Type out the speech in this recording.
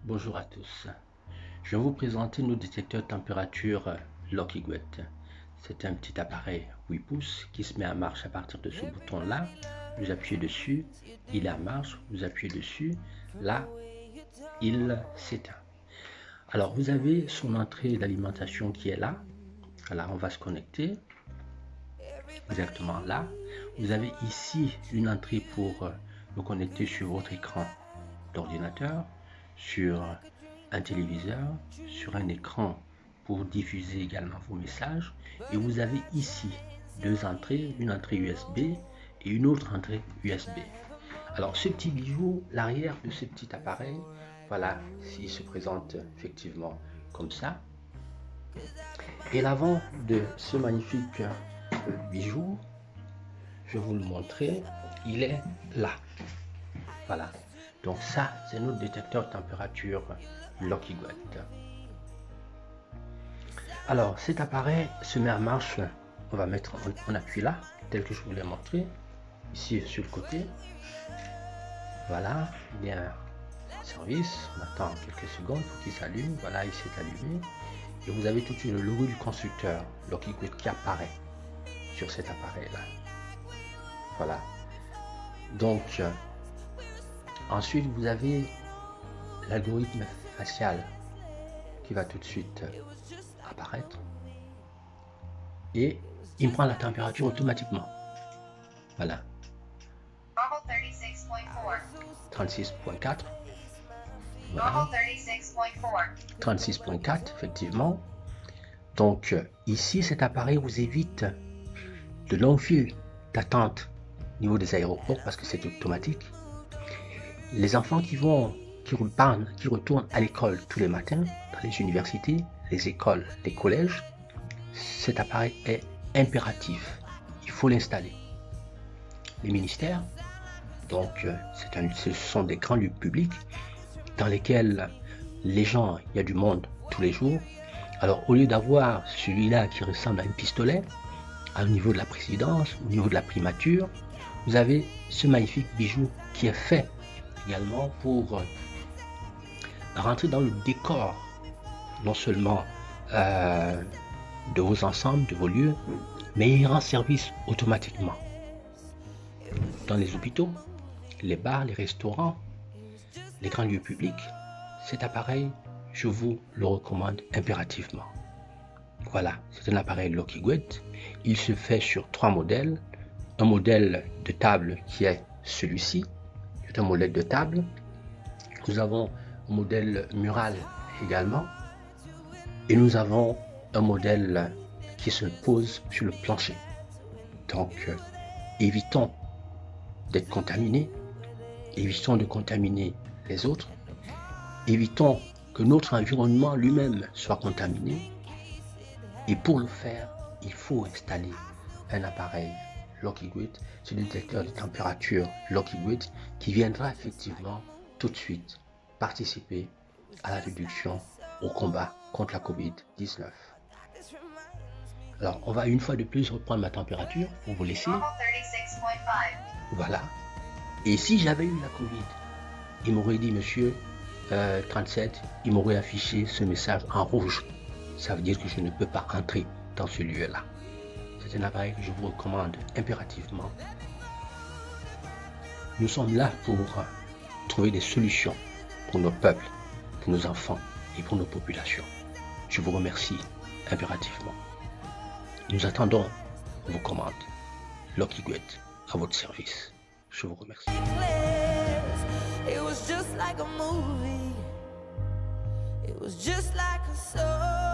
Bonjour à tous. Je vais vous présenter nos détecteurs de température LuckyGuet. C'est un petit appareil 8 pouces qui se met en marche à partir de ce bouton-là. Vous appuyez dessus, il est en marche, vous appuyez dessus, là, il s'éteint. Alors, vous avez son entrée d'alimentation qui est là. Voilà, on va se connecter. Exactement là. Vous avez ici une entrée pour vous connecter sur votre écran d'ordinateur, sur un téléviseur, sur un écran pour diffuser également vos messages. Et vous avez ici deux entrées, une entrée USB et une autre entrée USB. Alors ce petit bijou, l'arrière de ce petit appareil, voilà, il se présente effectivement comme ça. Et l'avant de ce magnifique bijou, je vais vous le montrer, il est là. Voilà. Donc ça, c'est notre détecteur de température LuckyGuet. Alors, cet appareil se met en marche. On va mettre, on appuie là, tel que je vous l'ai montré, ici sur le côté. Voilà, il y a un service. On attend quelques secondes pour qu'il s'allume. Voilà, il s'est allumé. Et vous avez tout de suite le logo du constructeur LuckyGuet qui apparaît sur cet appareil-là. Voilà. Donc, ensuite, vous avez l'algorithme facial qui va tout de suite apparaître et il prend la température automatiquement. Voilà. 36.4. Voilà. 36.4 effectivement. Donc ici cet appareil vous évite de longues files d'attente au niveau des aéroports parce que c'est automatique. Les enfants qui retournent à l'école tous les matins, dans les universités, les écoles, les collèges, cet appareil est impératif. Il faut l'installer. Les ministères, donc ce sont des grands lieux publics dans lesquels les gens, il y a du monde tous les jours. Alors au lieu d'avoir celui-là qui ressemble à un pistolet, au niveau de la présidence, au niveau de la primature, vous avez ce magnifique bijou qui est fait également pour rentrer dans le décor, non seulement de vos ensembles, de vos lieux, mais il rend service automatiquement. Dans les hôpitaux, les bars, les restaurants, les grands lieux publics, cet appareil, je vous le recommande impérativement. Voilà, c'est un appareil LuckyGuet. Il se fait sur 3 modèles. Un modèle de table qui est celui-ci, c'est un modèle de table. Nous avons un modèle mural également. Et nous avons un modèle qui se pose sur le plancher. Donc, évitons d'être contaminés, évitons de contaminer les autres, évitons que notre environnement lui-même soit contaminé. Et pour le faire, il faut installer un appareil LuckyGuet, c'est le détecteur de température LuckyGuet qui viendra effectivement tout de suite participer à la réduction au combat contre la COVID-19. Alors, on va une fois de plus reprendre ma température pour vous laisser. Voilà. Et si j'avais eu la COVID, il m'aurait dit, monsieur 37, il m'aurait affiché ce message en rouge. Ça veut dire que je ne peux pas entrer dans ce lieu-là. C'est un appareil que je vous recommande impérativement. Nous sommes là pour trouver des solutions pour nos peuples, pour nos enfants et pour nos populations. Je vous remercie impérativement. Nous attendons vos commandes. LuckyGuet à votre service. Je vous remercie. It was just like a movie. It was just like a song.